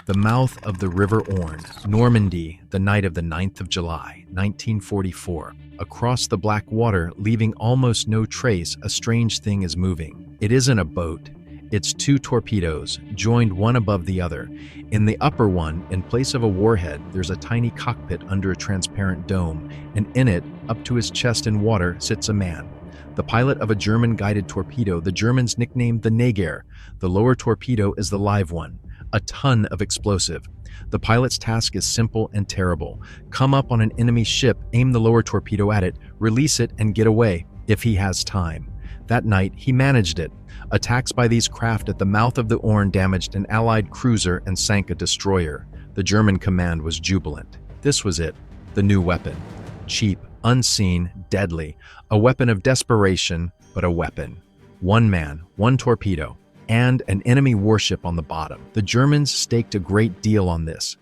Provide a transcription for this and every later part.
The mouth of the River Orne, Normandy, the night of the 9th of July, 1944. Across the black water, leaving almost no trace, a strange thing is moving. It isn't a boat. It's two torpedoes, joined one above the other. In the upper one, in place of a warhead, there's a tiny cockpit under a transparent dome, and in it, up to his chest in water, sits a man. The pilot of a German-guided torpedo the Germans nicknamed the Nager. The lower torpedo is the live one. A ton of explosive. The pilot's task is simple and terrible. Come up on an enemy ship, aim the lower torpedo at it, release it, and get away, if he has time. That night, he managed it. Attacks by these craft at the mouth of the Orne damaged an Allied cruiser and sank a destroyer. The German command was jubilant. This was it, the new weapon. Cheap, unseen, deadly. A weapon of desperation, but a weapon. One man, one torpedo, and an enemy warship on the bottom. The Germans staked a great deal on this.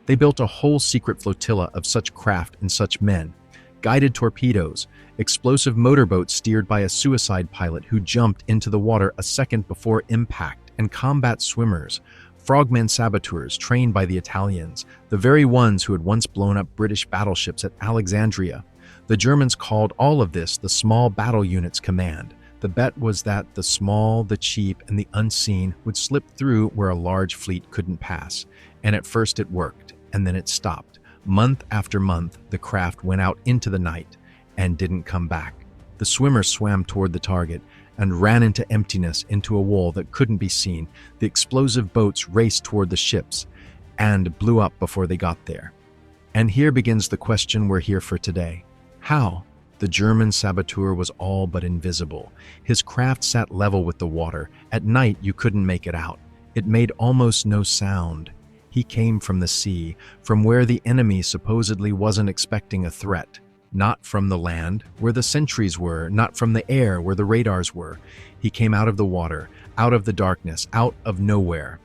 They built a whole secret flotilla of such craft and such men. Guided torpedoes, explosive motorboats steered by a suicide pilot who jumped into the water a second before impact, and combat swimmers, frogman saboteurs trained by the Italians, the very ones who had once blown up British battleships at Alexandria. The Germans called all of this the Small Battle Units Command. The bet was that the small, the cheap, and the unseen would slip through where a large fleet couldn't pass. And at first it worked, and then it stopped. Month after month, the craft went out into the night and didn't come back. The swimmers swam toward the target and ran into emptiness, into a wall that couldn't be seen. The explosive boats raced toward the ships and blew up before they got there. And here begins the question we're here for today. How? The German saboteur was all but invisible. His craft sat level with the water. At night, you couldn't make it out. It made almost no sound. He came from the sea, from where the enemy supposedly wasn't expecting a threat. Not from the land, where the sentries were, not from the air, where the radars were. He came out of the water, out of the darkness, out of nowhere.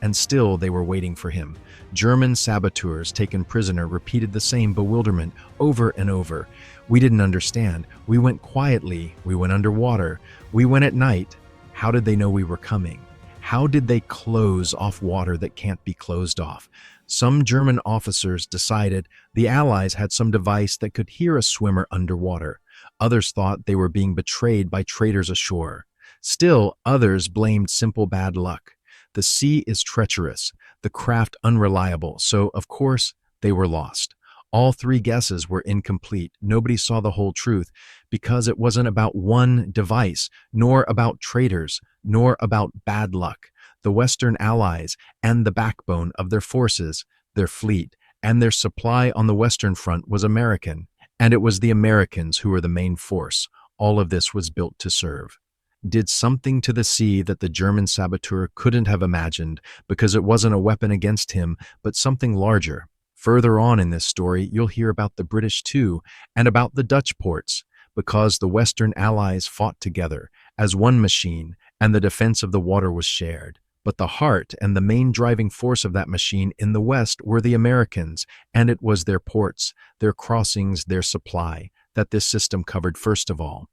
And still they were waiting for him. German saboteurs taken prisoner repeated the same bewilderment over and over. We didn't understand. We went quietly. We went underwater. We went at night. How did they know we were coming? How did they close off water that can't be closed off? Some German officers decided the Allies had some device that could hear a swimmer underwater. Others thought they were being betrayed by traitors ashore. Still, others blamed simple bad luck. The sea is treacherous, the craft unreliable, so, of course, they were lost. All three guesses were incomplete. Nobody saw the whole truth, because it wasn't about one device, nor about traitors, nor about bad luck. The Western Allies and the backbone of their forces, their fleet, and their supply on the Western Front was American, and it was the Americans who were the main force. All of this was built to serve. Did something to the sea that the German saboteur couldn't have imagined, because it wasn't a weapon against him, but something larger. Further on in this story, you'll hear about the British too, and about the Dutch ports, because the Western Allies fought together as one machine, and the defense of the water was shared. But the heart and the main driving force of that machine in the West were the Americans, and it was their ports, their crossings, their supply, that this system covered first of all.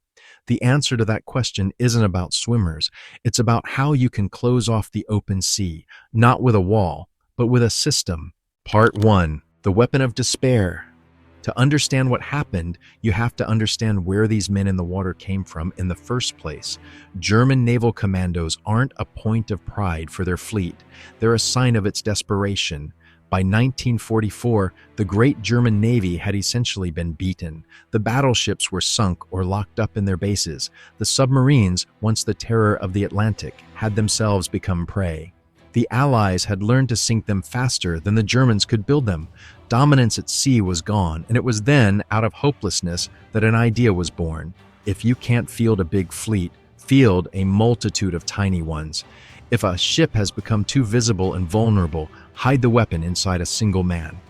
The answer to that question isn't about swimmers. It's about how you can close off the open sea, not with a wall, but with a system. Part 1. The Weapon of Despair. To understand what happened, you have to understand where these men in the water came from in the first place. German naval commandos aren't a point of pride for their fleet. They're a sign of its desperation. By 1944, the great German Navy had essentially been beaten. The battleships were sunk or locked up in their bases. The submarines, once the terror of the Atlantic, had themselves become prey. The Allies had learned to sink them faster than the Germans could build them. Dominance at sea was gone, and it was then, out of hopelessness, that an idea was born. If you can't field a big fleet, field a multitude of tiny ones. If a ship has become too visible and vulnerable, hide the weapon inside a single man.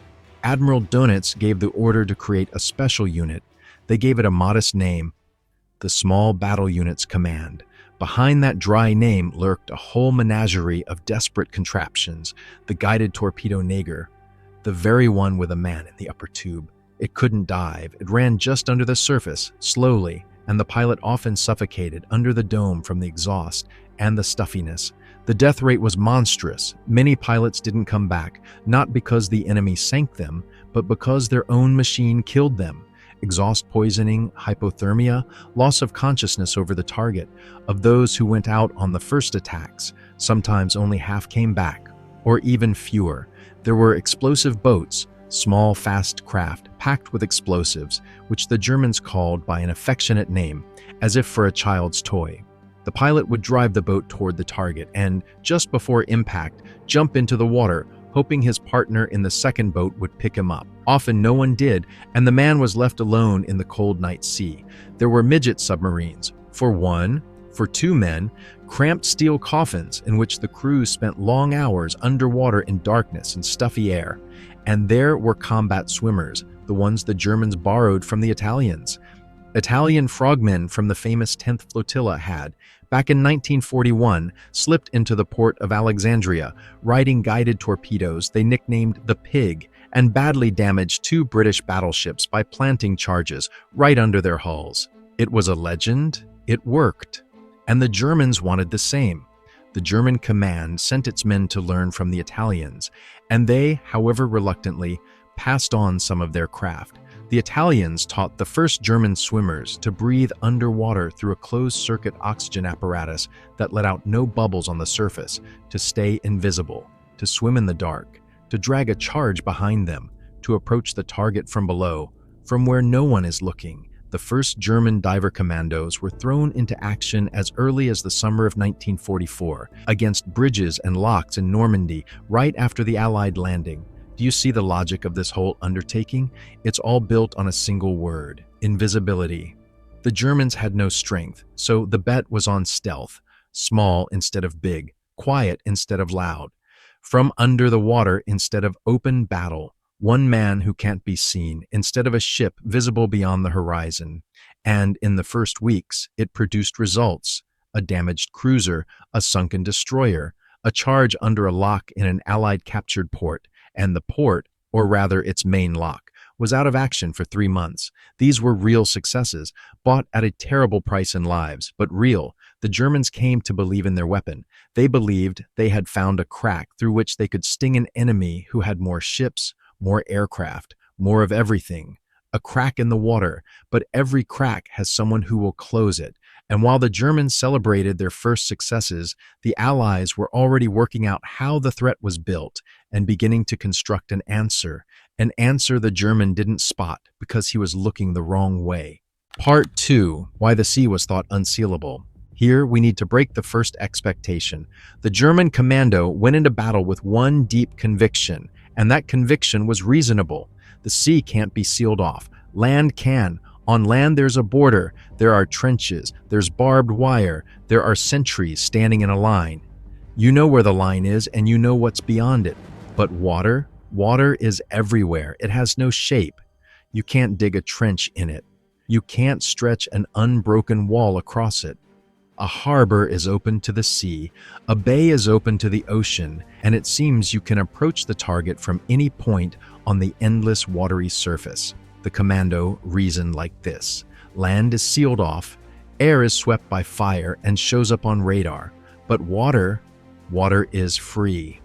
Admiral Dönitz gave the order to create a special unit. They gave it a modest name, the Small Battle Units Command. Behind that dry name lurked a whole menagerie of desperate contraptions. The guided torpedo Nager, the very one with a man in the upper tube. It couldn't dive. It ran just under the surface, slowly, and the pilot often suffocated under the dome from the exhaust and the stuffiness. The death rate was monstrous. Many pilots didn't come back, not because the enemy sank them, but because their own machine killed them. Exhaust poisoning, hypothermia, loss of consciousness over the target. Of those who went out on the first attacks, sometimes only half came back, or even fewer. There were explosive boats, small, fast craft packed with explosives, which the Germans called by an affectionate name, as if for a child's toy. The pilot would drive the boat toward the target and, just before impact, jump into the water, hoping his partner in the second boat would pick him up. Often no one did, and the man was left alone in the cold night sea. There were midget submarines. For one, for two men, cramped steel coffins in which the crews spent long hours underwater in darkness and stuffy air. And there were combat swimmers, the ones the Germans borrowed from the Italians. Italian frogmen from the famous 10th Flotilla had, back in 1941, slipped into the port of Alexandria, riding guided torpedoes they nicknamed the Pig, and badly damaged two British battleships by planting charges right under their hulls. It was a legend. It worked. And the Germans wanted the same. The German command sent its men to learn from the Italians, and they, however reluctantly, passed on some of their craft. The Italians taught the first German swimmers to breathe underwater through a closed-circuit oxygen apparatus that let out no bubbles on the surface, to stay invisible, to swim in the dark, to drag a charge behind them, to approach the target from below, from where no one is looking. The first German diver commandos were thrown into action as early as the summer of 1944 against bridges and locks in Normandy right after the Allied landing. Do you see the logic of this whole undertaking? It's all built on a single word: invisibility. The Germans had no strength, so the bet was on stealth, small instead of big, quiet instead of loud, from under the water instead of open battle, one man who can't be seen instead of a ship visible beyond the horizon. And in the first weeks, it produced results: a damaged cruiser, a sunken destroyer, a charge under a lock in an Allied captured port, and the port, or rather its main lock, was out of action for 3 months. These were real successes, bought at a terrible price in lives, but real. The Germans came to believe in their weapon. They believed they had found a crack through which they could sting an enemy who had more ships, more aircraft, more of everything. A crack in the water, but every crack has someone who will close it. And while the Germans celebrated their first successes, the Allies were already working out how the threat was built and beginning to construct an answer the German didn't spot because he was looking the wrong way. Part 2. Why the sea was thought unsealable. Here, we need to break the first expectation. The German commando went into battle with one deep conviction, and that conviction was reasonable. The sea can't be sealed off. Land can. On land, there's a border. There are trenches. There's barbed wire. There are sentries standing in a line. You know where the line is, and you know what's beyond it. But water? Water is everywhere. It has no shape. You can't dig a trench in it. You can't stretch an unbroken wall across it. A harbor is open to the sea, a bay is open to the ocean, and it seems you can approach the target from any point on the endless watery surface. The commando reasoned like this: land is sealed off, air is swept by fire and shows up on radar, but water is free.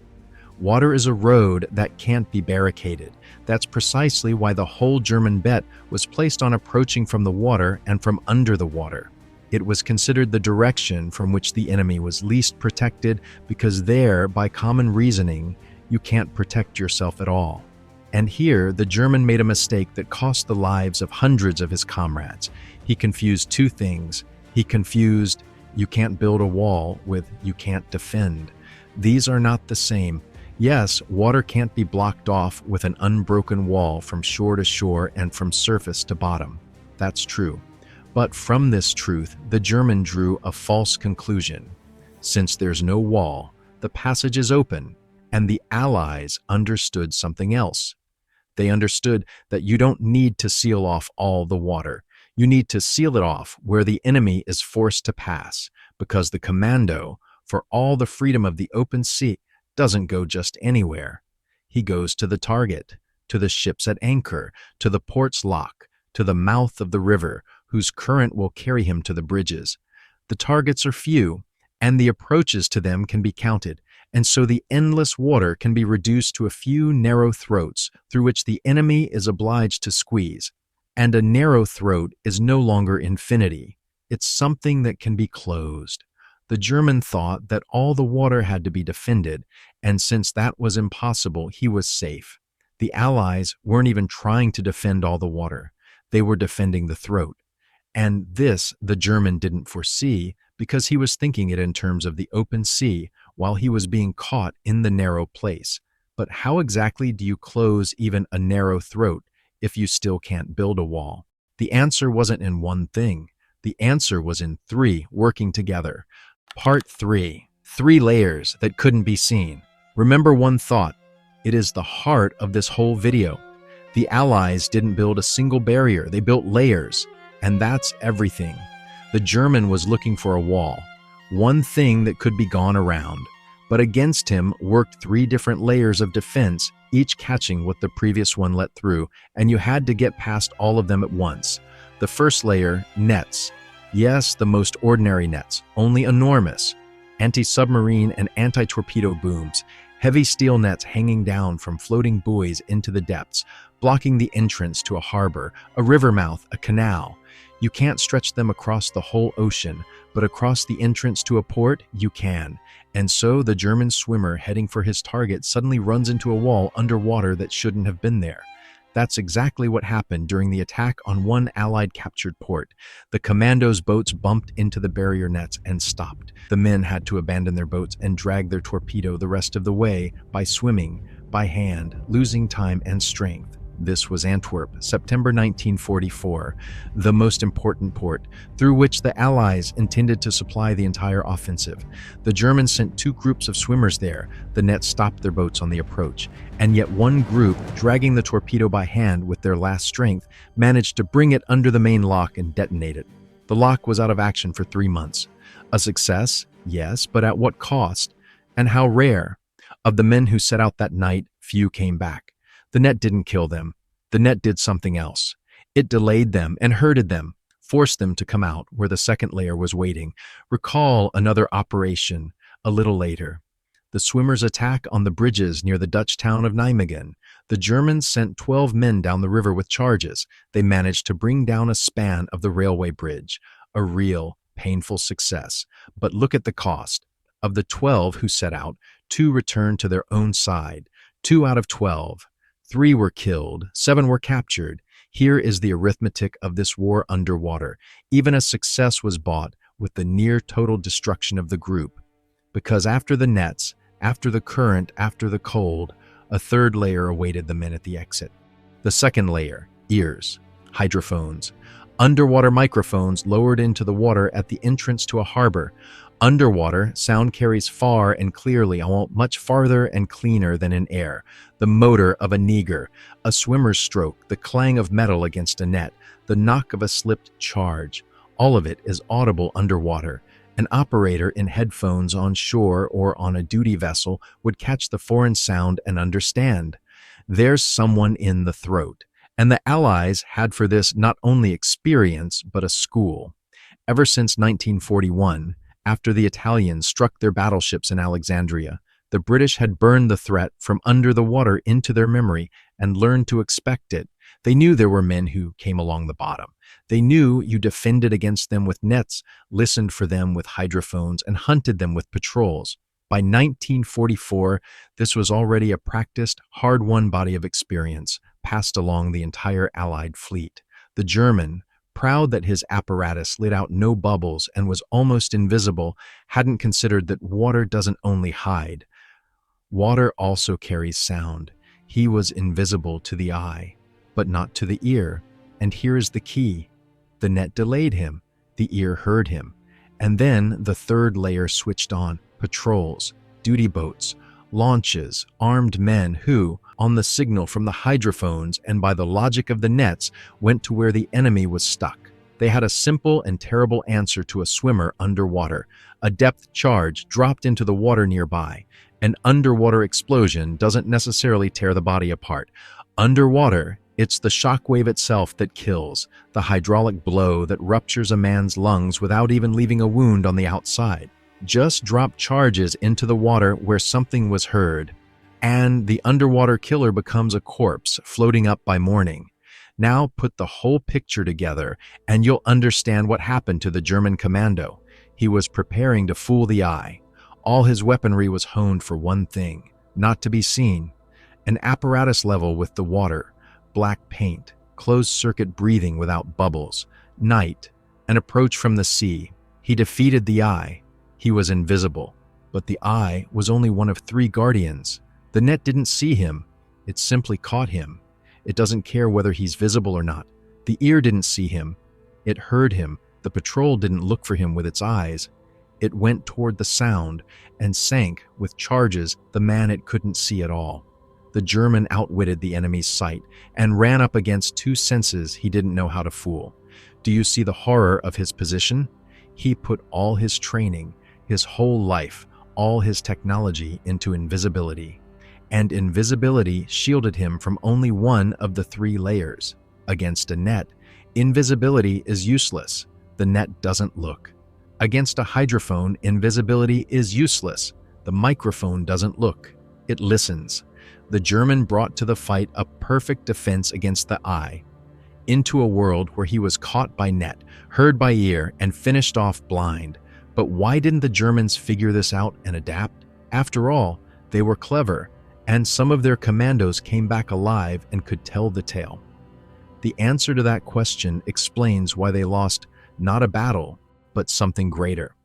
Water is a road that can't be barricaded. That's precisely why the whole German bet was placed on approaching from the water and from under the water. It was considered the direction from which the enemy was least protected, because there, by common reasoning, you can't protect yourself at all. And here, the German made a mistake that cost the lives of hundreds of his comrades. He confused two things. He confused "you can't build a wall" with "you can't defend." These are not the same. Yes, water can't be blocked off with an unbroken wall from shore to shore and from surface to bottom. That's true. But from this truth, the German drew a false conclusion. Since there's no wall, the passage is open, and the Allies understood something else. They understood that you don't need to seal off all the water. You need to seal it off where the enemy is forced to pass, because the commando, for all the freedom of the open sea, doesn't go just anywhere. He goes to the target, to the ships at anchor, to the port's lock, to the mouth of the river, whose current will carry him to the bridges. The targets are few, and the approaches to them can be counted, and so the endless water can be reduced to a few narrow throats through which the enemy is obliged to squeeze. And a narrow throat is no longer infinity. It's something that can be closed. The German thought that all the water had to be defended, and since that was impossible, he was safe. The Allies weren't even trying to defend all the water. They were defending the throat. And this the German didn't foresee because he was thinking it in terms of the open sea while he was being caught in the narrow place. But how exactly do you close even a narrow throat if you still can't build a wall? The answer wasn't in one thing. The answer was in three working together. Part 3. 3 layers that couldn't be seen. Remember one thought. It is the heart of this whole video. The Allies didn't build a single barrier. They built layers. And that's everything. The German was looking for a wall. One thing that could be gone around. But against him worked 3 different layers of defense, each catching what the previous one let through, and you had to get past all of them at once. The first layer, nets. Yes, the most ordinary nets, only enormous. Anti-submarine and anti-torpedo booms, heavy steel nets hanging down from floating buoys into the depths, blocking the entrance to a harbor, a river mouth, a canal. You can't stretch them across the whole ocean, but across the entrance to a port, you can. And so the German swimmer heading for his target suddenly runs into a wall underwater that shouldn't have been there. That's exactly what happened during the attack on one Allied captured port. The commandos' boats bumped into the barrier nets and stopped. The men had to abandon their boats and drag their torpedo the rest of the way by swimming, by hand, losing time and strength. This was Antwerp, September 1944, the most important port, through which the Allies intended to supply the entire offensive. The Germans sent 2 groups of swimmers there. The nets stopped their boats on the approach, and yet one group, dragging the torpedo by hand with their last strength, managed to bring it under the main lock and detonate it. The lock was out of action for 3 months. A success, yes, but at what cost? And how rare? Of the men who set out that night, few came back. The net didn't kill them. The net did something else. It delayed them and herded them, forced them to come out where the second layer was waiting. Recall another operation a little later. The swimmers' attack on the bridges near the Dutch town of Nijmegen. The Germans sent 12 men down the river with charges. They managed to bring down a span of the railway bridge. A real, painful success. But look at the cost. Of the 12 who set out, 2 returned to their own side. 2 out of 12. 3 were killed, 7 were captured. Here is the arithmetic of this war underwater. Even a success was bought with the near total destruction of the group. Because after the nets, after the current, after the cold, a 3rd layer awaited the men at the exit. The 2nd layer, ears, hydrophones, underwater microphones lowered into the water at the entrance to a harbor. Underwater, sound carries far and clearly, much farther and cleaner than in air. The motor of a neger, a swimmer's stroke, the clang of metal against a net, the knock of a slipped charge. All of it is audible underwater. An operator in headphones on shore or on a duty vessel would catch the foreign sound and understand. There's someone in the throat. And the Allies had for this not only experience, but a school. Ever since 1941, after the Italians struck their battleships in Alexandria, the British had burned the threat from under the water into their memory and learned to expect it. They knew there were men who came along the bottom. They knew you defended against them with nets, listened for them with hydrophones, and hunted them with patrols. By 1944, this was already a practiced, hard-won body of experience passed along the entire Allied fleet. The German, proud that his apparatus lit out no bubbles and was almost invisible, hadn't considered that water doesn't only hide. Water also carries sound. He was invisible to the eye, but not to the ear. And here is the key. The net delayed him. The ear heard him. And then the 3rd layer switched on. Patrols, duty boats, launches, armed men who, on the signal from the hydrophones and by the logic of the nets, went to where the enemy was stuck. They had a simple and terrible answer to a swimmer underwater. A depth charge dropped into the water nearby. An underwater explosion doesn't necessarily tear the body apart. Underwater, it's the shock wave itself that kills, the hydraulic blow that ruptures a man's lungs without even leaving a wound on the outside. Just drop charges into the water where something was heard, and the underwater killer becomes a corpse floating up by morning. Now put the whole picture together, and you'll understand what happened to the German commando. He was preparing to fool the eye. All his weaponry was honed for one thing, not to be seen. An apparatus level with the water, black paint, closed-circuit breathing without bubbles, night, an approach from the sea. He defeated the eye. He was invisible, but the eye was only one of 3 guardians. The net didn't see him. It simply caught him. It doesn't care whether he's visible or not. The ear didn't see him. It heard him. The patrol didn't look for him with its eyes. It went toward the sound and sank with charges the man it couldn't see at all. The German outwitted the enemy's sight and ran up against 2 senses he didn't know how to fool. Do you see the horror of his position? He put all his training, his whole life, all his technology into invisibility. And invisibility shielded him from only one of the 3 layers. Against a net, invisibility is useless. The net doesn't look. Against a hydrophone, invisibility is useless. The microphone doesn't look. It listens. The German brought to the fight a perfect defense against the eye. Into a world where he was caught by net, heard by ear, and finished off blind. But why didn't the Germans figure this out and adapt? After all, they were clever, and some of their commandos came back alive and could tell the tale. The answer to that question explains why they lost not a battle, but something greater.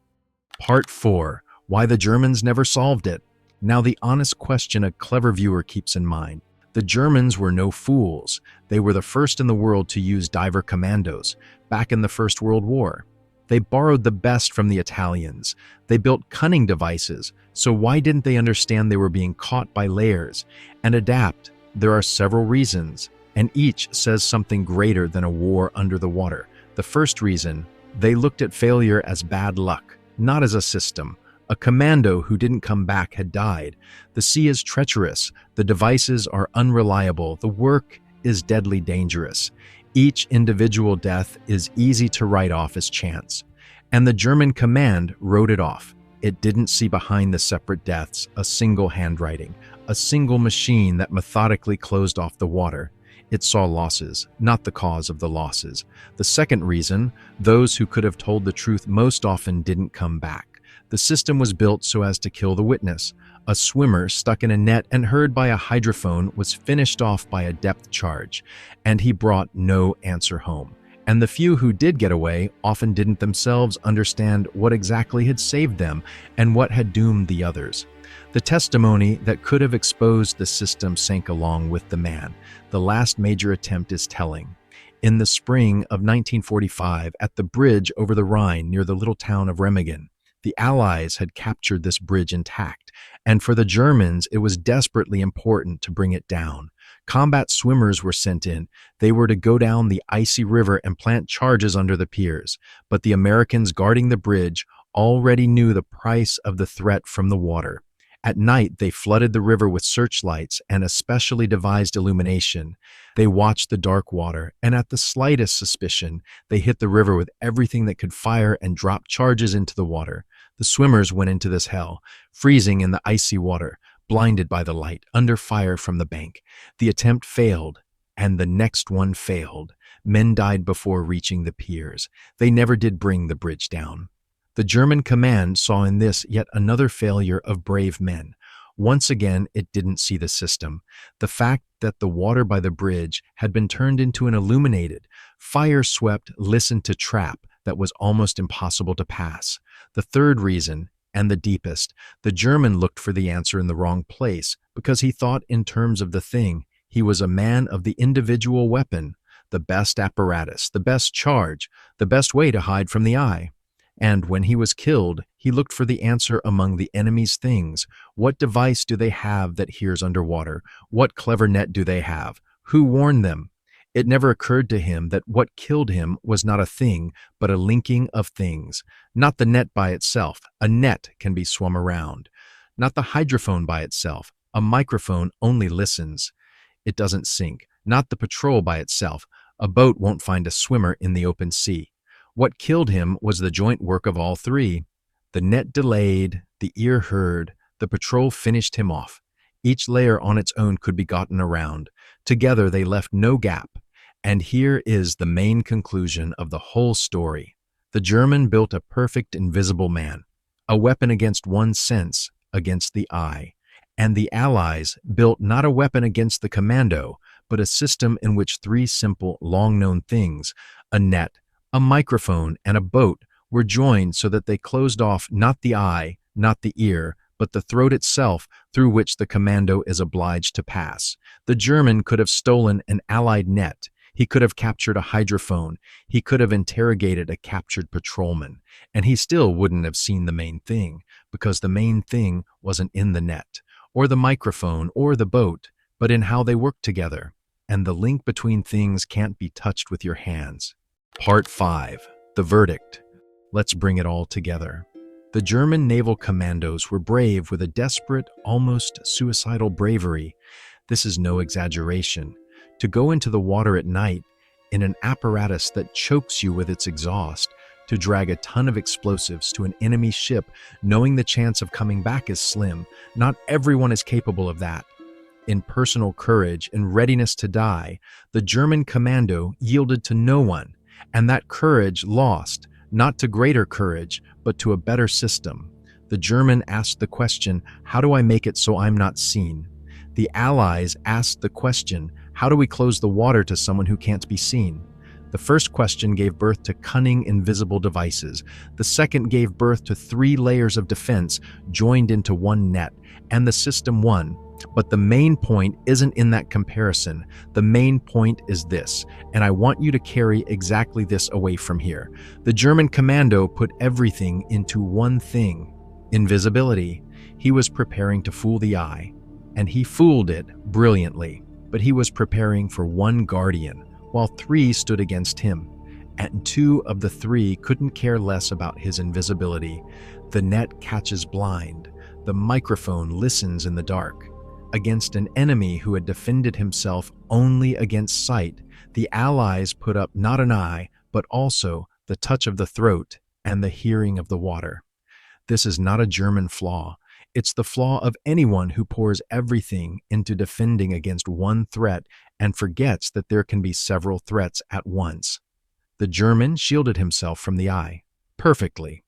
Part 4. Why the Germans never solved it. Now the honest question a clever viewer keeps in mind. The Germans were no fools. They were the first in the world to use diver commandos back in the First World War. They borrowed the best from the Italians. They built cunning devices, so why didn't they understand they were being caught by layers and adapt? There are several reasons, and each says something greater than a war under the water. The first reason, they looked at failure as bad luck, not as a system. A commando who didn't come back had died. The sea is treacherous. The devices are unreliable. The work is deadly dangerous. Each individual death is easy to write off as chance. And the German command wrote it off. It didn't see behind the separate deaths a single handwriting, a single machine that methodically closed off the water. It saw losses, not the cause of the losses. The second reason, those who could have told the truth most often didn't come back. The system was built so as to kill the witness. A swimmer stuck in a net and heard by a hydrophone was finished off by a depth charge, and he brought no answer home. And the few who did get away often didn't themselves understand what exactly had saved them and what had doomed the others. The testimony that could have exposed the system sank along with the man. The last major attempt is telling. In the spring of 1945, at the bridge over the Rhine near the little town of Remagen, the Allies had captured this bridge intact, and for the Germans it was desperately important to bring it down. Combat swimmers were sent in. They were to go down the icy river and plant charges under the piers, but the Americans guarding the bridge already knew the price of the threat from the water. At night, they flooded the river with searchlights and a specially devised illumination. They watched the dark water, and at the slightest suspicion, they hit the river with everything that could fire and drop charges into the water. The swimmers went into this hell, freezing in the icy water, blinded by the light, under fire from the bank. The attempt failed, and the next one failed. Men died before reaching the piers. They never did bring the bridge down. The German command saw in this yet another failure of brave men. Once again, it didn't see the system. The fact that the water by the bridge had been turned into an illuminated, fire-swept, listen-to trap that was almost impossible to pass. The third reason, and the deepest, the German looked for the answer in the wrong place because he thought in terms of the thing. He was a man of the individual weapon, the best apparatus, the best charge, the best way to hide from the eye. And when he was killed, he looked for the answer among the enemy's things. What device do they have that hears underwater? What clever net do they have? Who warned them? It never occurred to him that what killed him was not a thing, but a linking of things. Not the net by itself. A net can be swum around. Not the hydrophone by itself. A microphone only listens. It doesn't sink. Not the patrol by itself. A boat won't find a swimmer in the open sea. What killed him was the joint work of all 3. The net delayed, the ear heard, the patrol finished him off. Each layer on its own could be gotten around. Together they left no gap. And here is the main conclusion of the whole story. The German built a perfect invisible man, a weapon against one sense, against the eye. And the Allies built not a weapon against the commando, but a system in which three simple, long-known things, a net, a microphone, and a boat, were joined so that they closed off not the eye, not the ear, but the throat itself through which the commando is obliged to pass. The German could have stolen an Allied net. He could have captured a hydrophone. He could have interrogated a captured patrolman. And he still wouldn't have seen the main thing, because the main thing wasn't in the net, or the microphone, or the boat, but in how they work together. And the link between things can't be touched with your hands. Part 5. The verdict. Let's bring it all together. The German naval commandos were brave with a desperate, almost suicidal bravery. This is no exaggeration. To go into the water at night in an apparatus that chokes you with its exhaust, to drag a ton of explosives to an enemy ship knowing the chance of coming back is slim, not everyone is capable of that. In personal courage and readiness to die, the German commando yielded to no one, and that courage lost, not to greater courage, but to a better system. The German asked the question, how do I make it so I'm not seen? The Allies asked the question, how do we close the water to someone who can't be seen? The first question gave birth to cunning invisible devices. The second gave birth to 3 layers of defense joined into one net, and the system won. But the main point isn't in that comparison. The main point is this, and I want you to carry exactly this away from here. The German commando put everything into one thing: invisibility. He was preparing to fool the eye, and he fooled it brilliantly. But he was preparing for one guardian, while 3 stood against him, and 2 of the 3 couldn't care less about his invisibility. The net catches blind. The microphone listens in the dark. Against an enemy who had defended himself only against sight, the Allies put up not an eye, but also the touch of the throat and the hearing of the water. This is not a German flaw. It's the flaw of anyone who pours everything into defending against one threat and forgets that there can be several threats at once. The German shielded himself from the eye perfectly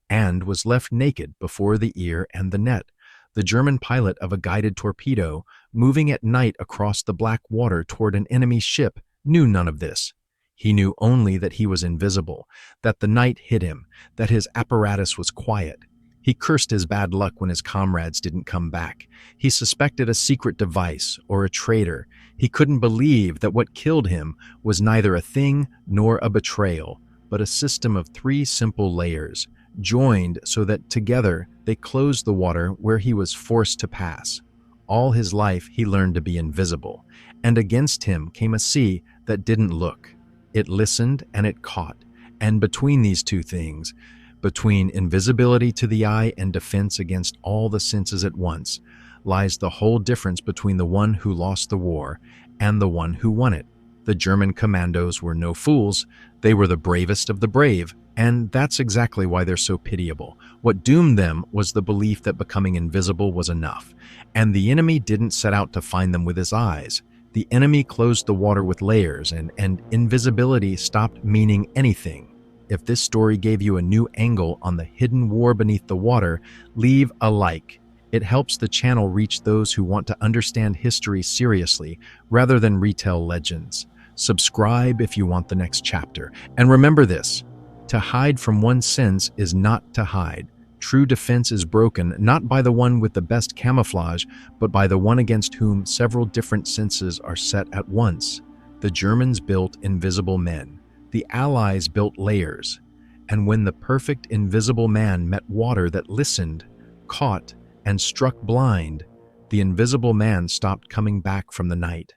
and was left naked before the ear and the net. The German pilot of a guided torpedo, moving at night across the black water toward an enemy ship, knew none of this. He knew only that he was invisible, that the night hid him, that his apparatus was quiet. He cursed his bad luck when his comrades didn't come back. He suspected a secret device or a traitor. He couldn't believe that what killed him was neither a thing nor a betrayal, but a system of 3 simple layers, joined so that together they closed the water where he was forced to pass. All his life he learned to be invisible, and against him came a sea that didn't look. It listened and it caught, and between these 2 things, between invisibility to the eye and defense against all the senses at once, lies the whole difference between the one who lost the war and the one who won it. The German commandos were no fools. They were the bravest of the brave, and that's exactly why they're so pitiable. What doomed them was the belief that becoming invisible was enough, and the enemy didn't set out to find them with his eyes. The enemy closed the water with layers, and invisibility stopped meaning anything. If this story gave you a new angle on the hidden war beneath the water, leave a like. It helps the channel reach those who want to understand history seriously rather than retell legends. Subscribe if you want the next chapter. And remember this: to hide from one sense is not to hide. True defense is broken not by the one with the best camouflage, but by the one against whom several different senses are set at once. The Germans built invisible men. The Allies built layers. And when the perfect invisible man met water that listened, caught, and struck blind, the invisible man stopped coming back from the night.